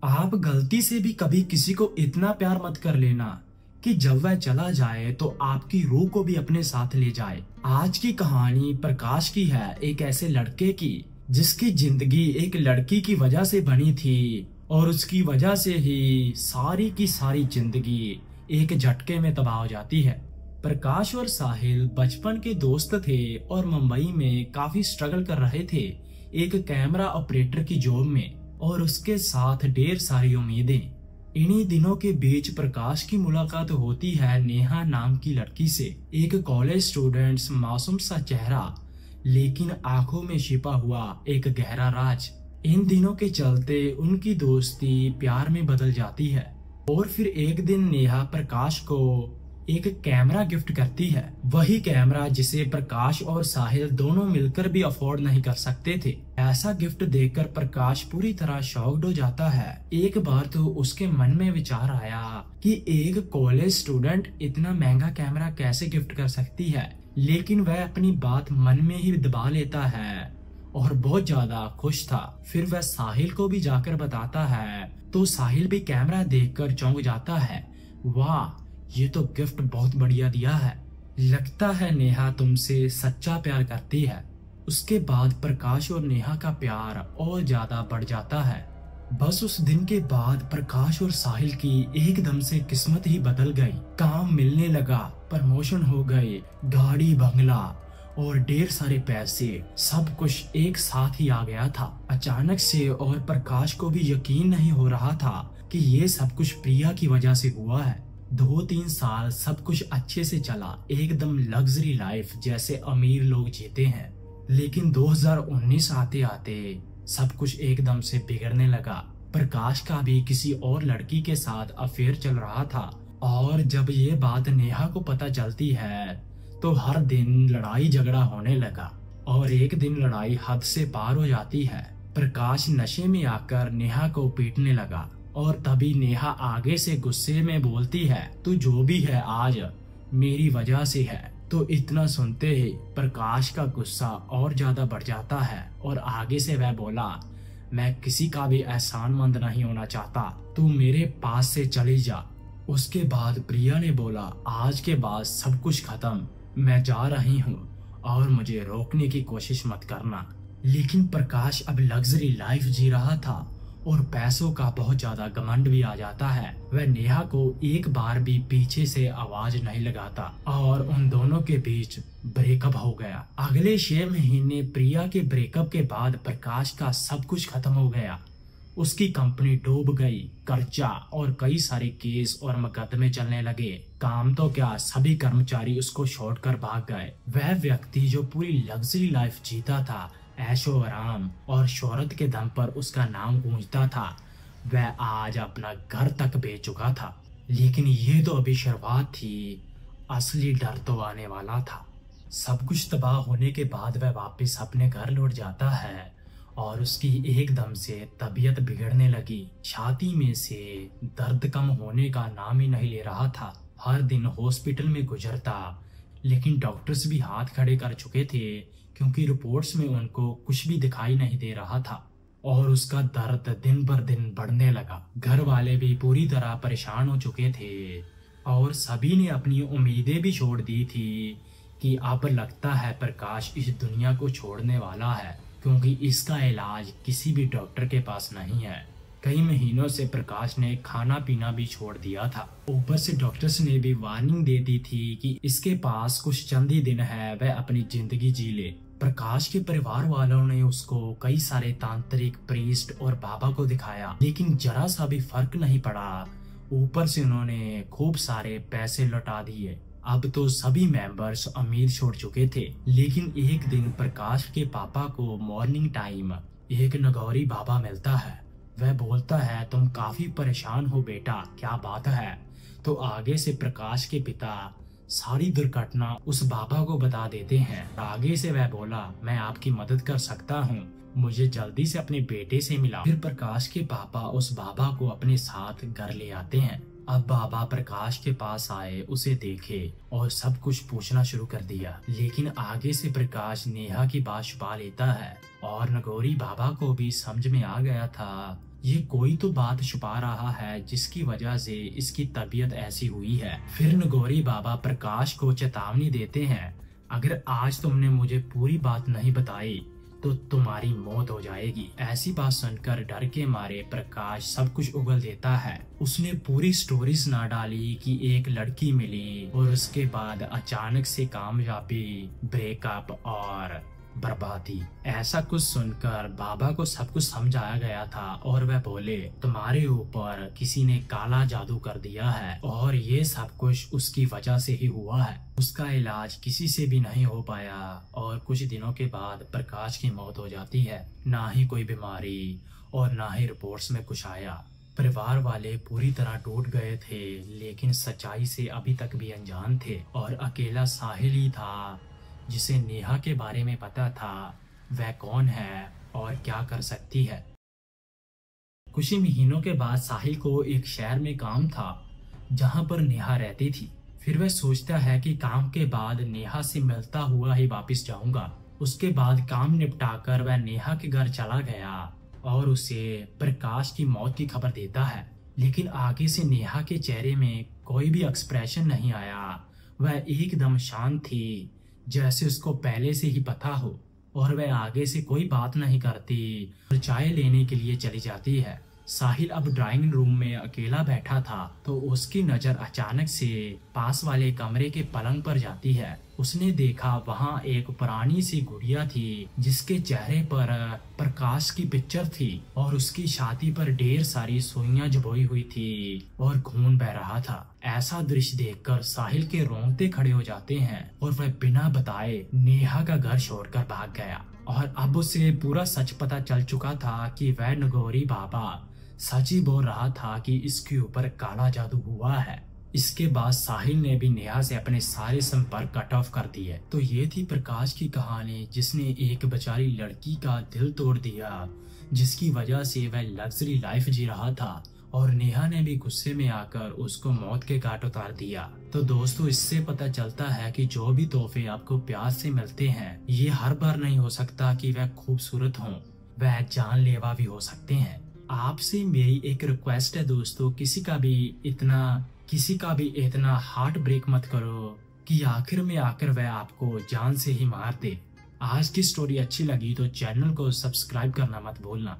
आप गलती से भी कभी किसी को इतना प्यार मत कर लेना कि जब वह चला जाए तो आपकी रूह को भी अपने साथ ले जाए। आज की कहानी प्रकाश की है, एक ऐसे लड़के की जिसकी जिंदगी एक लड़की की वजह से बनी थी और उसकी वजह से ही सारी की सारी जिंदगी एक झटके में तबाह हो जाती है। प्रकाश और साहिल बचपन के दोस्त थे और मुंबई में काफी स्ट्रगल कर रहे थे एक कैमरा ऑपरेटर की जॉब में, और उसके साथ ढेर सारी उम्मीदें। इन्हीं दिनों के बीच प्रकाश की मुलाकात होती है नेहा नाम की लड़की से। एक कॉलेज स्टूडेंट्स, मासूम सा चेहरा लेकिन आंखों में छिपा हुआ एक गहरा राज। इन दिनों के चलते उनकी दोस्ती प्यार में बदल जाती है और फिर एक दिन नेहा प्रकाश को एक कैमरा गिफ्ट करती है, वही कैमरा जिसे प्रकाश और साहिल दोनों मिलकर भी अफोर्ड नहीं कर सकते थे। ऐसा गिफ्ट देखकर प्रकाश पूरी तरह शॉक्ड हो जाता है। एक बार तो उसके मन में विचार आया कि एक कॉलेज स्टूडेंट इतना महंगा कैमरा कैसे गिफ्ट कर सकती है, लेकिन वह अपनी बात मन में ही दबा लेता है और बहुत ज्यादा खुश था। फिर वह साहिल को भी जाकर बताता है तो साहिल भी कैमरा देखकर चौंक जाता है। वाह, ये तो गिफ्ट बहुत बढ़िया दिया है, लगता है नेहा तुमसे सच्चा प्यार करती है। उसके बाद प्रकाश और नेहा का प्यार और ज्यादा बढ़ जाता है। बस उस दिन के बाद प्रकाश और साहिल की एकदम से किस्मत ही बदल गई। काम मिलने लगा, प्रमोशन हो गए, गाड़ी बंगला और ढेर सारे पैसे, सब कुछ एक साथ ही आ गया था अचानक से। और प्रकाश को भी यकीन नहीं हो रहा था कि ये सब कुछ प्रिया की वजह से हुआ है। 2-3 साल सब कुछ अच्छे से चला, एकदम लग्जरी लाइफ जैसे अमीर लोग जीते हैं। लेकिन 2019 आते आते सब कुछ एकदम से बिगड़ने लगा। प्रकाश का भी किसी और लड़की के साथ अफेयर चल रहा था और जब ये बात नेहा को पता चलती है तो हर दिन लड़ाई झगड़ा होने लगा और एक दिन लड़ाई हद से पार हो जाती है। प्रकाश नशे में आकर नेहा को पीटने लगा और तभी नेहा आगे से गुस्से में बोलती है, तू जो भी है आज मेरी वजह से है। तो इतना सुनते ही प्रकाश का गुस्सा और ज्यादा बढ़ जाता है और आगे से वह बोला, मैं किसी का भी एहसानमंद नहीं होना चाहता, तू मेरे पास से चली जा। उसके बाद प्रिया ने बोला, आज के बाद सब कुछ खत्म, मैं जा रही हूँ और मुझे रोकने की कोशिश मत करना। लेकिन प्रकाश अब लग्जरी लाइफ जी रहा था और पैसों का बहुत ज्यादा घमंड भी आ जाता है। वह नेहा को एक बार भी पीछे से आवाज नहीं लगाता और उन दोनों के बीच ब्रेकअप हो गया। अगले 6 महीने प्रिया के ब्रेकअप के बाद प्रकाश का सब कुछ खत्म हो गया। उसकी कंपनी डूब गई, कर्जा और कई सारे केस और मुकदमे चलने लगे। काम तो क्या, सभी कर्मचारी उसको छोड़कर भाग गए। वह व्यक्ति जो पूरी लग्जरी लाइफ जीता था, ऐशो आराम और शोहरत के दम पर उसका नाम गूंजता था, वह आज अपना घर तक बेच चुका था। लेकिन ये तो अभी शुरुआत थी, असली डर तो आने वाला था। सब कुछ तबाह होने के बाद वह वापस अपने घर लौट जाता है और उसकी एकदम से तबीयत बिगड़ने लगी। छाती में से दर्द कम होने का नाम ही नहीं ले रहा था। हर दिन हॉस्पिटल में गुजरता, लेकिन डॉक्टर्स भी हाथ खड़े कर चुके थे क्योंकि रिपोर्ट्स में उनको कुछ भी दिखाई नहीं दे रहा था और उसका दर्द दिन पर दिन बढ़ने लगा। घर वाले भी पूरी तरह परेशान हो चुके थे और सभी ने अपनी उम्मीदें भी छोड़ दी थी कि अब लगता है प्रकाश इस दुनिया को छोड़ने वाला है, क्योंकि इसका इलाज किसी भी डॉक्टर के पास नहीं है। कई महीनों से प्रकाश ने खाना पीना भी छोड़ दिया था। ऊपर से डॉक्टर्स ने भी वार्निंग दे दी थी कि इसके पास कुछ चंद ही दिन है, वह अपनी जिंदगी जी ले। प्रकाश के परिवार वालों ने उसको कई सारे तांत्रिक, प्रीस्ट और बाबा को दिखाया, लेकिन जरा सा भी फर्क नहीं पड़ा। ऊपर से उन्होंने खूब सारे पैसे लौटा दिए। अब तो सभी मेंबर्स उम्मीद छोड़ चुके थे। लेकिन एक दिन प्रकाश के पापा को मॉर्निंग टाइम एक नगौरी बाबा मिलता है। वह बोलता है, तुम काफी परेशान हो बेटा, क्या बात है? तो आगे से प्रकाश के पिता सारी दुर्घटना उस बाबा को बता देते हैं। आगे से वह बोला, मैं आपकी मदद कर सकता हूँ, मुझे जल्दी से अपने बेटे से मिला। फिर प्रकाश के पापा उस बाबा को अपने साथ घर ले आते हैं। अब बाबा प्रकाश के पास आए, उसे देखे और सब कुछ पूछना शुरू कर दिया। लेकिन आगे से प्रकाश नेहा की बात छुपा लेता है और नगौरी बाबा को भी समझ में आ गया था ये कोई तो बात छुपा रहा है जिसकी वजह से इसकी तबीयत ऐसी हुई है। फिर नगोरी बाबा प्रकाश को चेतावनी देते हैं, अगर आज तुमने मुझे पूरी बात नहीं बताई तो तुम्हारी मौत हो जाएगी। ऐसी बात सुनकर डर के मारे प्रकाश सब कुछ उगल देता है। उसने पूरी स्टोरी सुना डाली कि एक लड़की मिली और उसके बाद अचानक से कामयाबी, ब्रेकअप और बर्बादी। ऐसा कुछ सुनकर बाबा को सब कुछ समझाया गया था और वह बोले, तुम्हारे ऊपर किसी ने काला जादू कर दिया है और ये सब कुछ उसकी वजह से ही हुआ है। उसका इलाज किसी से भी नहीं हो पाया और कुछ दिनों के बाद प्रकाश की मौत हो जाती है। ना ही कोई बीमारी और ना ही रिपोर्ट्स में कुछ आया। परिवार वाले पूरी तरह टूट गए थे, लेकिन सच्चाई से अभी तक भी अनजान थे और अकेला साहिल ही था जिसे नेहा के बारे में पता था वह कौन है और क्या कर सकती है। कुछ ही महीनों के बाद साहिल को एक शहर में काम था जहां पर नेहा रहती थी। फिर वह सोचता है कि काम के बाद नेहा से मिलता हुआ ही वापस जाऊंगा। उसके बाद काम निपटाकर वह नेहा के घर चला गया और उसे प्रकाश की मौत की खबर देता है। लेकिन आगे से नेहा के चेहरे में कोई भी एक्सप्रेशन नहीं आया। वह एकदम शांत थी, जैसे उसको पहले से ही पता हो, और वह आगे से कोई बात नहीं करती और चाय लेने के लिए चली जाती है। साहिल अब ड्राइंग रूम में अकेला बैठा था तो उसकी नजर अचानक से पास वाले कमरे के पलंग पर जाती है। उसने देखा वहां एक पुरानी सी गुड़िया थी जिसके चेहरे पर प्रकाश की पिक्चर थी और उसकी छाती पर ढेर सारी सुइयां जबोई हुई थी और खून बह रहा था। ऐसा दृश्य देखकर साहिल के रोंगटे खड़े हो जाते हैं और वह बिना बताए नेहा का घर छोड़कर भाग गया। और अब उसे पूरा सच पता चल चुका था कि वह नगोरी बाबा सच ही बोल रहा था कि इसके ऊपर काला जादू हुआ है। इसके बाद साहिल ने भी नेहा से अपने सारे संपर्क कट ऑफ कर दिए। तो ये थी प्रकाश की कहानी जिसने एक बेचारी लड़की का दिल तोड़ दिया, जिसकी वजह से वह लग्जरी लाइफ जी रहा था और नेहा ने भी गुस्से में आकर उसको मौत के घाट उतार दिया। तो दोस्तों, इससे पता चलता है कि जो भी तोहफे आपको प्यार से मिलते हैं, ये हर बार नहीं हो सकता कि वह खूबसूरत हों, वह जानलेवा भी हो सकते हैं। आपसे मेरी एक रिक्वेस्ट है दोस्तों, किसी का भी इतना हार्ट ब्रेक मत करो कि आखिर में आकर वह आपको जान से ही मार दे। आज की स्टोरी अच्छी लगी तो चैनल को सब्सक्राइब करना मत भूलना।